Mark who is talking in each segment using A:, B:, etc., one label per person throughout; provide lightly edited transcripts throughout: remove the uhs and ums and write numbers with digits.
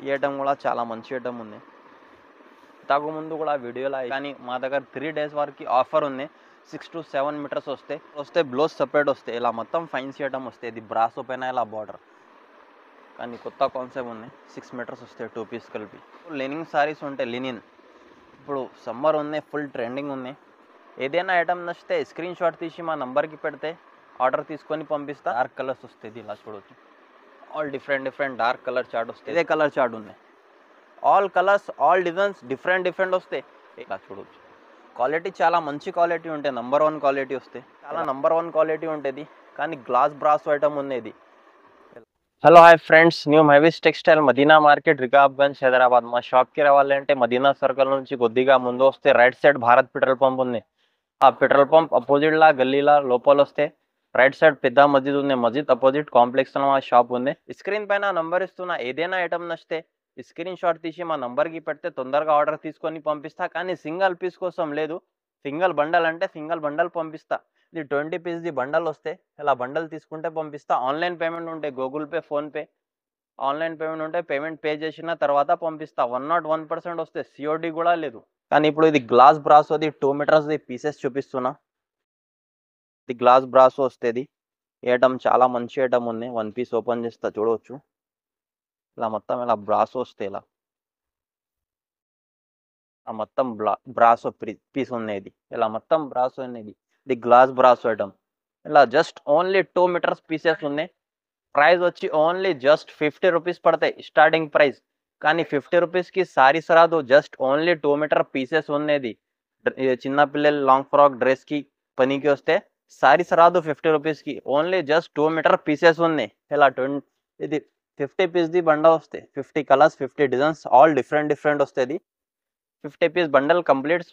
A: ఈ ఐటమ్ కూడా చాలా మంచి ఐటమ్ ఉంది. ఇంతకు ముందు కూడా వీడియోలో కానీ మా దగ్గర 3 days వరకు ఆఫర్ ఉంది. 6 to 7 మీటర్స్ వస్తే బ్లౌజ్ సపరేట్ వస్తాయి. ఇలా మొత్తం ఫైన్సీ ఐటమ్ వస్తాయి. ఇది బ్రాసో పైన ఇలా బార్డర్, కానీ కొత్త కాన్సెప్ట్ ఉంది. 6 మీటర్స్ వస్తాయి 2 పీస్ కలిపి. లినిన్ సారీస్ ఉంటాయి. లినిన్ ఇప్పుడు సమ్మర్ ఉంది, ఫుల్ ట్రెండింగ్ ఉంది. ఏదైనా ఐటమ్ నచ్చితే స్క్రీన్ షాట్ తీసి మా నంబర్కి పెడితే ఆర్డర్ తీసుకొని పంపిస్తా. డార్క్ కలర్స్ వస్తుంది, ఇలా చూడవచ్చు. All different dark colour chart వస్తాయి. ఇదే కలర్ చార్ట్ ఉంది. All colours, all designs different వస్తాయి. ఇలా చూడవచ్చు. క్వాలిటీ చాలా మంచి క్వాలిటీ ఉంటాయి. నంబర్ 1 క్వాలిటీ వస్తాయి. చాలా నంబర్ 1 క్వాలిటీ ఉంటుంది. కానీ గ్లాస్ బ్రాస్ ఐటమ్ ఉంది ఇది. హలో హాయ్ ఫ్రెండ్స్, న్యూ హైవీస్ టెక్స్టైల్ మదీనా మార్కెట్ రికాబ్గంజ్ హైదరాబాద్. మా షాప్కి రావాలంటే మదీనా సర్కిల్ నుంచి కొద్దిగా ముందు వస్తే right side Bharat petrol pump ఉంది. ఆ పెట్రోల్ పంప్ అపోజిట్లా గల్లీలా లోపల వస్తే రైట్ సైడ్ పెద్ద మస్జిద్ ఉంది. మస్జిద్ అపోజిట్ కాంప్లెక్స్ లో మా షాప్ ఉంది. స్క్రీన్ పైన నంబర్ ఇస్తున్నా. ఏదైనా ఐటమ్ నచ్చితే స్క్రీన్ షాట్ తీసి మా నంబర్కి పెడితే తొందరగా ఆర్డర్ తీసుకొని పంపిస్తా. కానీ సింగిల్ పీస్ కోసం లేదు, సింగిల్ బండల్ అంటే సింగిల్ బండల్ పంపిస్తా. ఇది 20 పీస్ది బండల్ వస్తే ఇలా బండల్ తీసుకుంటే పంపిస్తా. ఆన్లైన్ పేమెంట్ ఉంటే Google pay, PhonePe online payment ఉంటే పేమెంట్ పే చేసిన తర్వాత పంపిస్తా. 101% వస్తే సిఓడి కూడా లేదు. కానీ ఇప్పుడు ఇది గ్లాస్ బ్రాసోది 2 మీటర్స్ది పీసెస్ చూపిస్తున్నా. ఇది గ్లాస్ బ్రాసో వస్తుంది. ఈ ఐటమ్ చాలా మంచి ఐటమ్ ఉంది. 1 పీస్ ఓపెన్ చేస్తా, చూడవచ్చు. ఇలా మొత్తం ఇలా బ్రాసో వస్తాయి. ఇలా మొత్తం బ్రాసో పీస్ ఉన్నది. ఇలా మొత్తం బ్రాసో ఉన్నది. ఇది గ్లాస్ బ్రాసో ఐటమ్. ఇలా జస్ట్ ఓన్లీ 2 మీటర్స్ పీసెస్ ఉన్నాయి. ప్రైస్ వచ్చి ఓన్లీ జస్ట్ 50 రూపీస్ పడతాయి స్టార్టింగ్ ప్రైస్. కానీ 50 రూపీస్కి సారీస్ రాదు. జస్ట్ ఓన్లీ 2 మీటర్ పీసెస్ ఉన్నది. చిన్నపిల్లలు లాంగ్ ఫ్రాక్ డ్రెస్కి పనికి వస్తే సారీస్ రాదు 50 రూపీస్కి. ఓన్లీ జస్ట్ 2 మీటర్ పీసెస్ ఉన్నాయి. ఇలా ఇది 50 పీస్ది బండ వస్తాయి. 50 కలర్స్, 50 డిజైన్స్, ఆల్ డిఫరెంట్ వస్తుంది. 50 పీస్ బండల్ కంప్లీట్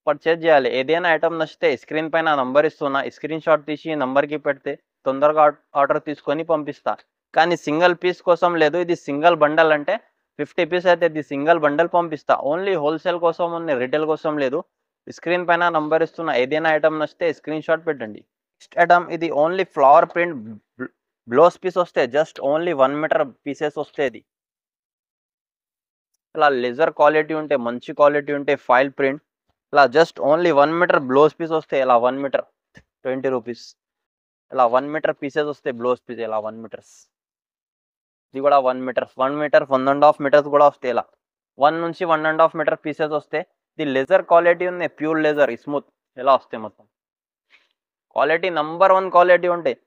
A: పర్చేజ్ చేయాలి. ఏదైనా ఐటమ్ నచ్చితే స్క్రీన్ పైన నంబర్ ఇస్తున్నా. స్క్రీన్ షాట్ తీసి నంబర్కి పెడితే తొందరగా ఆర్డర్ తీసుకొని పంపిస్తా. కానీ సింగిల్ పీస్ కోసం లేదు. ఇది సింగిల్ బండల్ అంటే 50 పీస్ అయితే ఇది సింగిల్ బండల్ పంపిస్తా. ఓన్లీ హోల్సేల్ కోసం ఉంది, రిటైల్ కోసం లేదు. స్క్రీన్ పైన నంబర్ ఇస్తున్నా. ఏదైనా ఐటమ్ నచ్చితే స్క్రీన్ షాట్ పెట్టండి. నెక్స్ట్ ఐటమ్ ఇది only flower print blouse piece వస్తే జస్ట్ ఓన్లీ 1 మీటర్ పీసెస్ వస్తాయి. ఇది ఇలా లెజర్ క్వాలిటీ ఉంటే, మంచి క్వాలిటీ ఉంటే, ఫైల్ ప్రింట్ ఇలా just only 1 metre blouse piece వస్తాయి. ఇలా 1 మీటర్ 20 రూపీస్. ఇలా 1 మీటర్ పీసెస్ వస్తాయి బ్లౌజ్ పీస్. ఇలా 1 మీటర్స్. ఇది కూడా 1 మీటర్ 1.5 మీటర్స్ కూడా వస్తాయి. ఇలా 1 నుంచి 1.5 మీటర్ పీసెస్ వస్తాయి. ఇది లెజర్ క్వాలిటీ ఉంది, ప్యూర్ లెజర్, స్మూత్ ఇలా వస్తాయి. మొత్తం క్వాలిటీ నంబర్ 1 క్వాలిటీ ఉంటాయి.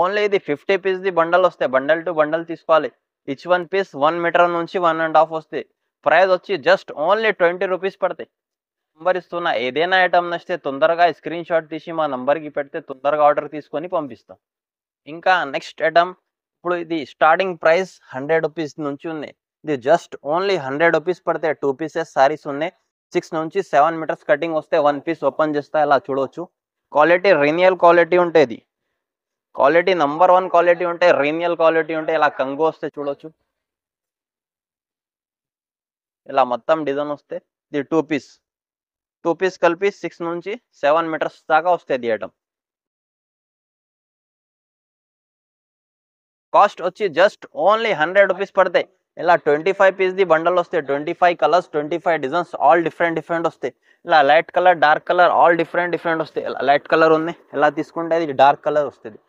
A: ఓన్లీ ఇది 50 పీస్ది బండల్ వస్తాయి. బండల్ టు బండల్ తీసుకోవాలి. ఈచ్ 1 పీస్ 1 మీటర్ నుంచి 1.5 వస్తాయి. ప్రైస్ వచ్చి జస్ట్ ఓన్లీ 20 రూపీస్ పడతాయి. నంబర్ ఇస్తున్నా. ఏదైనా ఐటమ్ నచ్చితే తొందరగా స్క్రీన్ షాట్ తీసి మా నంబర్కి పెడితే తొందరగా ఆర్డర్ తీసుకొని పంపిస్తాం. ఇంకా నెక్స్ట్ ఐటమ్ ఇప్పుడు ఇది స్టార్టింగ్ ప్రైస్ 100 రూపీస్ నుంచి ఉంది. ఇది జస్ట్ ఓన్లీ 100 రూపీస్ పడితే 2 పీసెస్ సారీస్ ఉన్నాయి. 6 నుంచి 7 మీటర్స్ కటింగ్ వస్తే 1 పీస్ ఓపెన్ చేస్తా. ఇలా చూడవచ్చు. క్వాలిటీ రీనియల్ క్వాలిటీ ఉంటుంది. క్వాలిటీ నంబర్ 1 క్వాలిటీ ఉంటే, రీనియల్ క్వాలిటీ ఉంటే. ఇలా కంగు వస్తే చూడవచ్చు. ఇలా మొత్తం డిజైన్ వస్తే ఇది 2 పీస్ కలిపి 6 నుంచి 7 మీటర్స్ దాకా వస్తుంది. ఐటమ్ కాస్ట్ వచ్చి జస్ట్ ఓన్లీ 100 రూపీస్ పడతాయి. ఇలా 25 పీస్ది బండల్ వస్తాయి. 25 కలర్స్, 25 డిజైన్స్, ఆల్ డిఫరెంట్ వస్తాయి. ఇలా light colour, dark colour, all different వస్తాయి. ఇలా లైట్ కలర్ ఉంది. ఇలా తీసుకుంటే ఇది డార్క్ కలర్ వస్తుంది.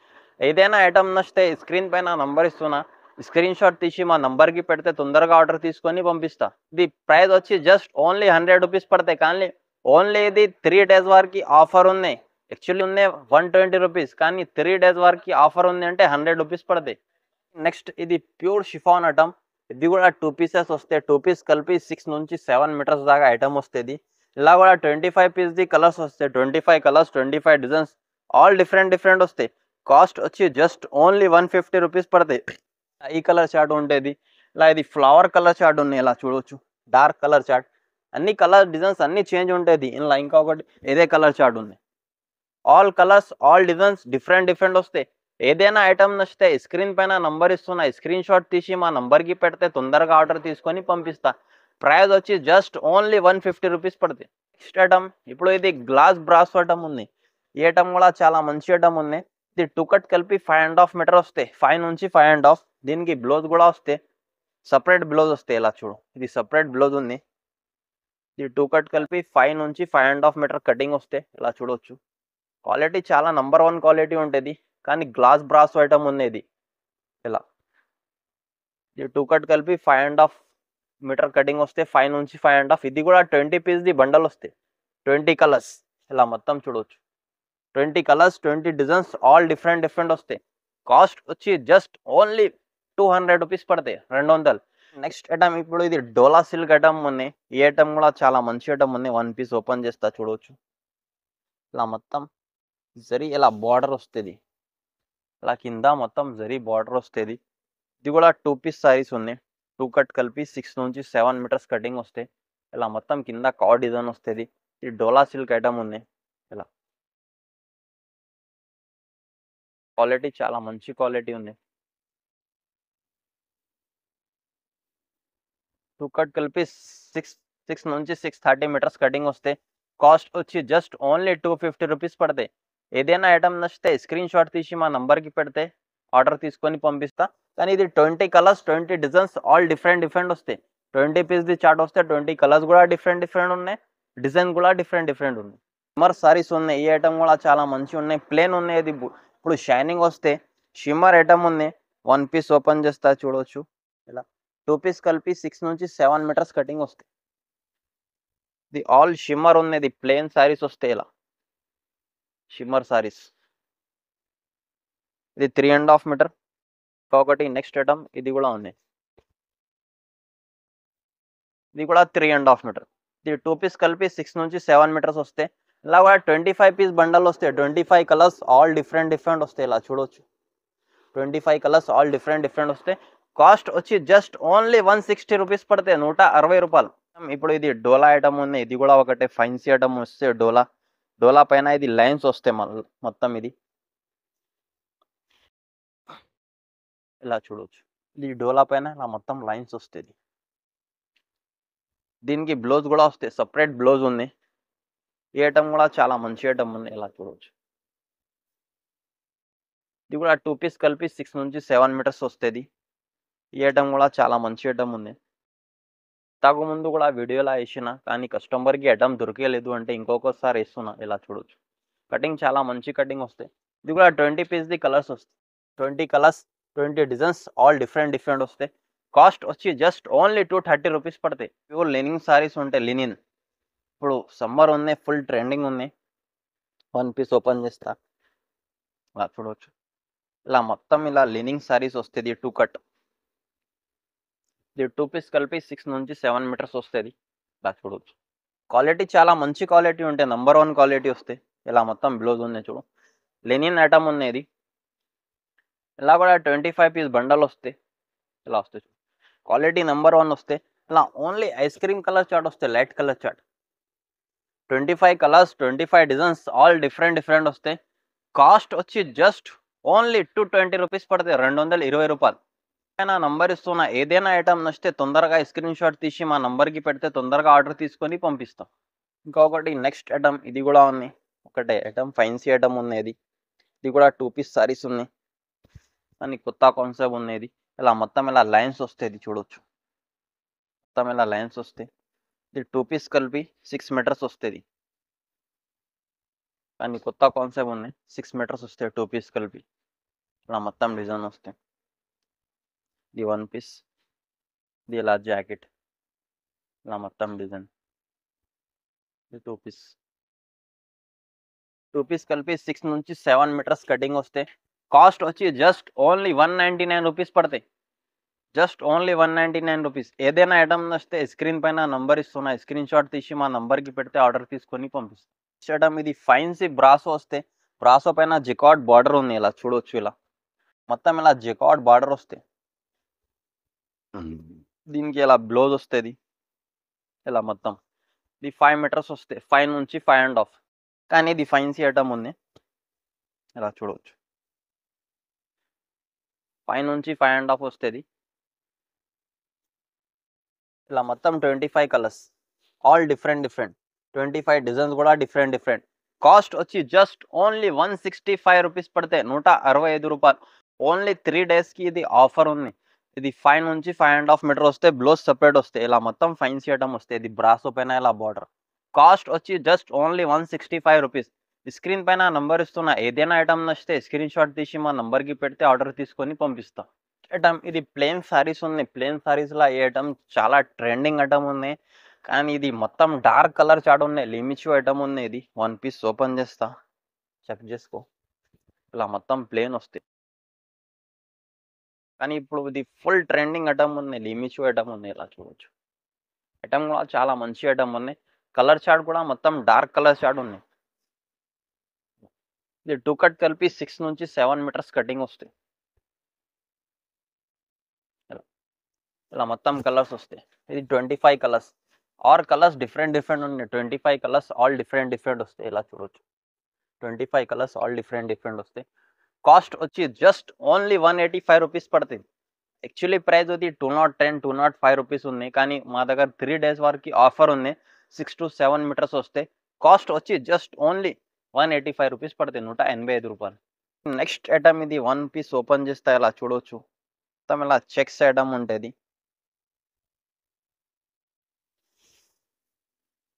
A: ఏదైనా ఐటమ్ నచ్చితే స్క్రీన్ పైన నంబర్ ఇస్తున్నా. స్క్రీన్ షాట్ తీసి మా నంబర్కి పెడితే తొందరగా ఆర్డర్ తీసుకొని పంపిస్తా. ఇది ప్రైస్ వచ్చి జస్ట్ ఓన్లీ 100 రూపీస్ పడతాయి. కానీ ఓన్లీ ఇది 3 days వరకు ఆఫర్ ఉన్నాయి. యాక్చువల్లీ ఉన్నాయి 120 రూపీస్. కానీ 3 days వరకు ఆఫర్ ఉంది అంటే 100 రూపీస్ పడతాయి. నెక్స్ట్ ఇది ప్యూర్ షిఫాన్ ఐటమ్. ఇది కూడా 2 పీసెస్ వస్తాయి. 2 పీస్ కలిపి 6 నుంచి 7 మీటర్స్ దాకా ఐటమ్ వస్తుంది. ఇలా కూడా 25 పీస్ది కలర్స్ వస్తాయి. 25 కలర్స్, 25 డిజైన్స్, ఆల్ డిఫరెంట్ వస్తాయి. కాస్ట్ వచ్చి జస్ట్ ఓన్లీ 150 రూపీస్ పడతాయి. ఈ కలర్ చార్ట్ ఉంటుంది. ఇలా ఇది ఫ్లవర్ కలర్ చార్ట్ ఉన్నాయి. ఇలా చూడవచ్చు. డార్క్ కలర్ చార్ట్, అన్ని కలర్ డిజైన్స్ అన్ని చేంజ్ ఉంటుంది. ఇలా ఇంకొకటి ఇదే కలర్ చార్ట్ ఉంది. All colours, all designs different వస్తాయి. ఏదైనా ఐటమ్ నచ్చితే స్క్రీన్ పైన నంబర్ ఇస్తున్నా. స్క్రీన్ షాట్ తీసి మా నంబర్కి పెడితే తొందరగా ఆర్డర్ తీసుకొని పంపిస్తా. ప్రైస్ వచ్చి జస్ట్ ఓన్లీ 150 రూపీస్ పడుతుంది. నెక్స్ట్ ఐటమ్ ఇప్పుడు ఇది గ్లాస్ బ్రాస్ ఐటమ్ ఉంది. ఈ ఐటమ్ కూడా చాలా మంచి ఐటమ్ ఉంది. ఇది 2 కట్ కలిపి 5.5 మీటర్ వస్తాయి. 5 నుంచి 5.5. దీనికి బ్లౌజ్ కూడా వస్తాయి. సపరేట్ బ్లౌజ్ వస్తాయి. ఇలా చూడు, ఇది సపరేట్ బ్లౌజ్ ఉంది. ఇది 2 కట్ కలిపి 5 నుంచి 5.5 మీటర్ కటింగ్ వస్తే ఇలా చూడొచ్చు. క్వాలిటీ చాలా నంబర్ 1 క్వాలిటీ ఉంటుంది. కానీ గ్లాస్ బ్రాస్ ఐటమ్ ఉంది ఇది. ఇలా ఇది 2 కట్ కలిపి 5.5 మీటర్ కటింగ్ వస్తే 5 నుంచి 5.5. ఇది కూడా 20 పీస్ది బండల్ వస్తాయి. 20 కలర్స్ ఇలా మొత్తం చూడవచ్చు. 20 కలర్స్, 20 డిజైన్స్, ఆల్ డిఫరెంట్ వస్తాయి. కాస్ట్ వచ్చి జస్ట్ ఓన్లీ 200 రూపీస్ పడతాయి, 200. నెక్స్ట్ ఐటమ్ ఇప్పుడు ఇది డోలా సిల్క్ ఐటమ్ ఉంది. ఈ ఐటమ్ కూడా చాలా మంచి ఐటమ్ ఉంది. 1 పీస్ ఓపెన్ చేస్తా చూడవచ్చు. ఇలా మొత్తం జరీ ఇలా బార్డర్ వస్తుంది. ఇలా కింద మొత్తం జరీ బార్డర్ వస్తుంది. ఇది కూడా 2 పీస్ సారీస్ ఉంది. 2 కట్ కలిపి 6 నుంచి 7 మీటర్స్ కటింగ్ వస్తాయి. ఇలా మొత్తం కింద కాడ్ డిజైన్ వస్తుంది. ఇది డోలా సిల్క్ ఐటమ్ ఉంది. ఇలా క్వాలిటీ చాలా మంచి క్వాలిటీ ఉంది. 2 కట్ కలిపి 6 నుంచి 630 మీటర్స్ కటింగ్ వస్తే కాస్ట్ వచ్చి జస్ట్ ఓన్లీ 250 రూపీస్ పడతాయి. ఏదైనా ఐటమ్ నచ్చితే స్క్రీన్ షాట్ తీసి మా నంబర్కి పెడితే ఆర్డర్ తీసుకొని పంపిస్తా. కానీ ఇది 20 కలర్స్, 20 డిజైన్స్, ఆల్ డిఫరెంట్ వస్తాయి. 20 పీస్ది చార్ట్ వస్తే 20 కలర్స్ కూడా డిఫరెంట్ ఉన్నాయి. డిజైన్ కూడా డిఫరెంట్ ఉన్నాయి. షిమ్మర్ సారీస్ ఉన్నాయి. ఈ ఐటమ్ కూడా చాలా మంచిగా ఉన్నాయి. ప్లేన్ ఉన్నాయి. ఇది ఇప్పుడు షైనింగ్ వస్తే షిమ్మర్ ఐటమ్ ఉంది. 1 పీస్ ఓపెన్ చేస్తా చూడవచ్చు. ఇలా 2 పీస్ కలిపి 6 నుంచి 7 మీటర్స్ కటింగ్ వస్తాయి. ఇది ఆల్ షిమ్మర్ ఉంది. ఇది ప్లేన్ సారీస్ వస్తాయి. ఇలా షిమ్మర్ సారీస్. ఇది 3.5 మీటర్. ఒకటి నెక్స్ట్ ఐటమ్ ఇది కూడా ఉంది. ఇది కూడా 3.5 మీటర్. ఇది 2 పీస్ కలిపి 6 నుంచి 7 మీటర్స్ వస్తాయి. ఇలా కూడా 25 పీస్ బండల్ వస్తాయి. 25 కలర్స్, ఆల్ డిఫరెంట్ వస్తాయి. ఇలా చూడవచ్చు. 25 కలర్స్, ఆల్ డిఫరెంట్ వస్తాయి. కాస్ట్ వచ్చి జస్ట్ ఓన్లీ 160 రూపీస్ పడతాయి, 160 రూపాయలు. ఇప్పుడు ఇది డోలా ఐటమ్ ఉంది. ఇది కూడా ఒకటే ఫైన్సీ ఐటమ్ వస్తే డోలా పైన ఇది లైన్స్ వస్తాయి మొత్తం. ఇది ఇలా చూడవచ్చు. ఇది డోలా పైన ఇలా మొత్తం లైన్స్ వస్తుంది. దీనికి బ్లౌజ్ కూడా వస్తాయి, సపరేట్ బ్లౌజ్ ఉంది. ఈ ఐటమ్ కూడా చాలా మంచి ఐటమ్ ఉంది. ఇలా చూడవచ్చు. ఇది కూడా 2 పీస్ కలిపి 6 నుంచి 7 మీటర్స్ వస్తుంది. ఈ ఐటమ్ కూడా చాలా మంచి ఐటమ్ ఉంది. తాగు ముందు కూడా వీడియోలో వేసిన కానీ కస్టమర్కి ఐటమ్ దొరికేలేదు అంటే ఇంకొకసారి వేస్తున్నా. ఇలా చూడవచ్చు. కటింగ్ చాలా మంచి కటింగ్ వస్తాయి. ఇది కూడా 20 పీస్ది కలర్స్ వస్తాయి. 20 కలర్స్, 20 డిజైన్స్, ఆల్ డిఫరెంట్ వస్తాయి. కాస్ట్ వచ్చి జస్ట్ ఓన్లీ 230 రూపీస్ పడతాయి. ప్యూర్ లినిన్ సారీస్ ఉంటాయి. లినిన్ ఇప్పుడు సమ్మర్ ఉంది, ఫుల్ ట్రెండింగ్ ఉంది. 1 పీస్ ఓపెన్ చేస్తా. ఇలా చూడవచ్చు. ఇలా మొత్తం ఇలా లినిన్ సారీస్ వస్తుంది. 2 కట్. ఇది 2 పీస్ కలిపి 6 నుంచి 7 మీటర్స్ వస్తుంది. ఇలా చూడవచ్చు. క్వాలిటీ చాలా మంచి క్వాలిటీ ఉంటాయి. నంబర్ 1 క్వాలిటీ వస్తాయి. ఇలా మొత్తం బ్లౌజ్ ఉంది చూడు. లెనిన్ ఐటమ్ ఉంది ఇది. ఇలా కూడా 25 పీస్ బండల్ వస్తాయి. ఇలా వస్తాయి చూడు. క్వాలిటీ నంబర్ 1 వస్తాయి. ఇలా only ice cream colour chart వస్తాయి, light colour chart. 25 colours, 25 designs, all different వస్తాయి. కాస్ట్ వచ్చి జస్ట్ ఓన్లీ 220 రూపీస్ పడతాయి, 220 రూపాయలు. నా నంబర్ ఇస్తున్నా. ఏదైనా ఐటమ్ నచ్చితే తొందరగా స్క్రీన్ షాట్ తీసి మా నంబర్కి పెడితే తొందరగా ఆర్డర్ తీసుకొని పంపిస్తాం. ఇంకొకటి నెక్స్ట్ ఐటమ్ ఇది కూడా ఉంది. ఒకటే ఐటమ్ ఫైన్సీ ఐటమ్ ఉంది. ఇది కూడా 2 పీస్ సారీస్ ఉన్నాయి. కానీ కొత్త కాన్సెప్ట్ ఉంది. ఇలా మొత్తం ఇలా లైన్స్ వస్తాయి. చూడవచ్చు. మొత్తం ఇలా లైన్స్ వస్తాయి. ఇది 2 పీస్ కలిపి 6 మీటర్స్ వస్తుంది. కానీ కొత్త కాన్సెప్ట్ ఉంది. 6 మీటర్స్ వస్తాయి 2 పీస్ కలిపి. ఇలా మొత్తం డిజైన్ వస్తాయి. ఇది 1 పీస్. ఇది ఇలా జాకెట్. ఇలా మొత్తం డిజైన్. ఇది 2 పీస్. 2 పీస్ కలిపి 6 నుంచి 7 మీటర్స్ కటింగ్ వస్తే కాస్ట్ వచ్చి జస్ట్ ఓన్లీ 199 రూపీస్ పడతాయి. Just only 199 rupees. ఏదైనా ఐటమ్ నచ్చితే స్క్రీన్ పైన నంబర్ ఇస్తున్నా. స్క్రీన్ షాట్ తీసి మా నంబర్కి పెడితే ఆర్డర్ తీసుకొని పంపిస్తాం. ఐటమ్ ఇది ఫైన్సీ బ్రాసో వస్తే బ్రాసో పైన జికార్డ్ బార్డర్ ఉంది. ఇలా చూడవచ్చు. ఇలా మొత్తం ఇలా జికార్డ్ బార్డర్ వస్తాయి. దీనికి ఇలా బ్లౌజ్ వస్తుంది. ఇలా మొత్తం ఇది 5 మీటర్స్ వస్తాయి. 5 నుంచి 5.5. కానీ ఇది ఫైన్సీ ఐటమ్ ఉంది. ఇలా చూడవచ్చు. 5 నుంచి 5.5 వస్తుంది. ఇలా మొత్తం 25 కలర్స్, ఆల్ డిఫరెంట్ 25 డిజైన్స్ కూడా డిఫరెంట్. కాస్ట్ వచ్చి జస్ట్ ఓన్లీ 165 రూపీస్ పడితే, 165 రూపాయలు. ఓన్లీ 3 డేస్కి ఇది ఆఫర్ ఉంది. ఇది 5 నుంచి 5.5 మీటర్ వస్తే బ్లౌజ్ సెపరేట్ వస్తాయి. ఇలా మొత్తం ఫైన్ చేయడం వస్తాయి. ఇది బ్రాసో పైన ఇలా బార్డర్. కాస్ట్ వచ్చి జస్ట్ ఓన్లీ 165 రూపీస్. స్క్రీన్ పైన నంబర్ ఇస్తున్నా. ఏదైనా ఐటమ్ నచ్చితే స్క్రీన్ షాట్ తీసి మా నంబర్‌కి పెడితే ఆర్డర్ తీసుకొని పంపిస్తా. ఐటమ్ ఇది ప్లెయిన్ సారీస్ ఉన్నాయి. ప్లెయిన్ సారీస్‌లో ఈ ఐటమ్ చాలా ట్రెండింగ్ ఐటమ్ ఉన్నాయి. కానీ ఇది మొత్తం డార్క్ కలర్ చార్ట్ ఉన్నాయి. లిమిచు ఐటమ్ ఉన్నాయి ఇది. వన్ పీస్ ఓపెన్ చేస్తా. చెక్ చేసుకో. ఇలా మొత్తం ప్లెయిన్ వస్తాయి. కానీ ఇప్పుడు ఇది ఫుల్ ట్రెండింగ్ ఐటమ్ ఉన్నాయి. లిమిచు ఐటమ్ ఉన్నాయి. ఇలా చూడొచ్చు. ఐటమ్ కూడా చాలా మంచి ఐటమ్ ఉన్నాయి. కలర్ చార్ట్ కూడా మొత్తం డార్క్ కలర్ చార్ట్ ఉన్నాయి. ఇది 2 కట్ కలిపి 6 నుంచి 7 మీటర్స్ కటింగ్ వస్తాయి. ఇలా ఇలా మొత్తం కలర్స్ వస్తాయి. ఇది 25 కలర్స్. ఆర్ కలర్స్ డిఫరెంట్ ఉన్నాయి. 25 కలర్స్ ఆల్ డిఫరెంట్ వస్తాయి. ఇలా చూడొచ్చు. 25 కలర్స్ ఆల్ డిఫరెంట్ వస్తాయి. కాస్ట్ వచ్చి జస్ట్ ఓన్లీ 185 రూపీస్ పడుతుంది. యాక్చువల్లీ ప్రైస్ అది 210, 205 రూపీస్ ఉన్నాయి. కానీ మా దగ్గర 3 డేస్ వరకు ఆఫర్ ఉంది. 6-7 మీటర్స్ వస్తాయి. కాస్ట్ వచ్చి జస్ట్ ఓన్లీ 185 రూపీస్ పడుతుంది. 185 రూపాయలు. నెక్స్ట్ ఐటమ్ ఇది వన్ పీస్ ఓపెన్ చేస్తే ఇలా చూడొచ్చు. మొత్తం ఇలా చెక్స్ ఐటమ్ ఉంటుంది.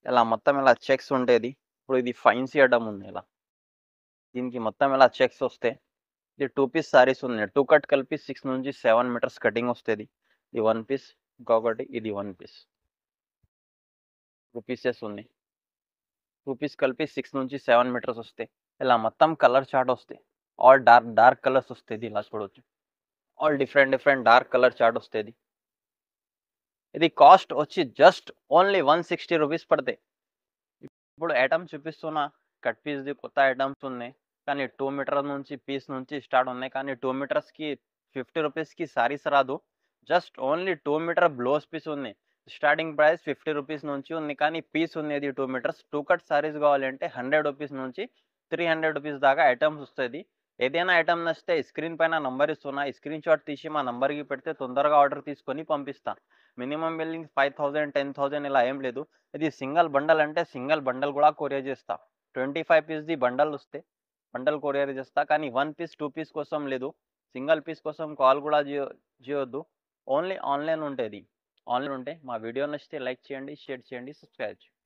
A: ఇలా మొత్తం ఇలా చెక్స్ ఉండేది. ఇప్పుడు ఇది ఫైన్సీ ఐటమ్ ఉంది. ఇలా దీనికి మొత్తం ఇలా చెక్స్ వస్తాయి. ఇది 2 పీస్ సారీస్ ఉన్నాయి. 2 కట్ కలిపి 6 నుంచి 7 మీటర్స్ కటింగ్ వస్తుంది. ఇది వన్ పీస్. ఇంకొకటి ఇది వన్ పీస్. 2 పీసెస్ ఉన్నాయి. 2 పీస్ కలిపి 6 నుంచి 7 మీటర్స్ వస్తాయి. ఇలా మొత్తం కలర్ చార్ట్ వస్తాయి. ఆల్ డార్క్ కలర్స్ వస్తుంది. ఇలా చూడవచ్చు. All different dark colour chart వస్తుంది. ఇది కాస్ట్ వచ్చి జస్ట్ ఓన్లీ 160 రూపీస్ పడతాయి. ఇప్పుడు ఐటమ్ చూపిస్తున్నా. కట్ పీస్ది కొత్త ఐటమ్స్ ఉన్నాయి. కానీ 2 మీటర్ నుంచి పీస్ నుంచి స్టార్ట్ ఉన్నాయి. కానీ 2 మీటర్స్కి 50 రూపీస్కి సారీస్ రాదు. Just only 2 metre blouse piece ఉన్నాయి. స్టార్టింగ్ ప్రైస్ 50 రూపీస్ నుంచి ఉంది. కానీ పీస్ ఉన్నది 2 మీటర్స్. 2 కట్ సారీస్ కావాలంటే 100 రూపీస్ నుంచి 300 రూపీస్ దాకా ఐటమ్స్ వస్తుంది. ఏదైనా ఐటమ్ నచ్చితే స్క్రీన్ పైన నంబర్ ఇస్తున్నా. స్క్రీన్ షాట్ తీసి మా నంబర్కి పెడితే తొందరగా ఆర్డర్ తీసుకొని పంపిస్తా. మినిమం బిల్లింగ్ 5000, 10,000 ఇలా ఏం లేదు. ఇది సింగిల్ బండల్ అంటే సింగిల్ బండల్ కూడా కొరియర్ చేస్తా. 25 పీస్ది బండల్ వస్తే బండల్ కొరియర్ చేస్తా. కానీ 1 పీస్ 2 పీస్ కోసం లేదు. సింగిల్ పీస్ కోసం కాల్ కూడా చేయొద్దు. ఓన్లీ ఆన్లైన్ ఉంటుంది. ఆన్లైన్ ఉంటే మా వీడియో నచ్చితే లైక్ చేయండి, షేర్ చేయండి, సబ్స్క్రైబ్ చేయండి.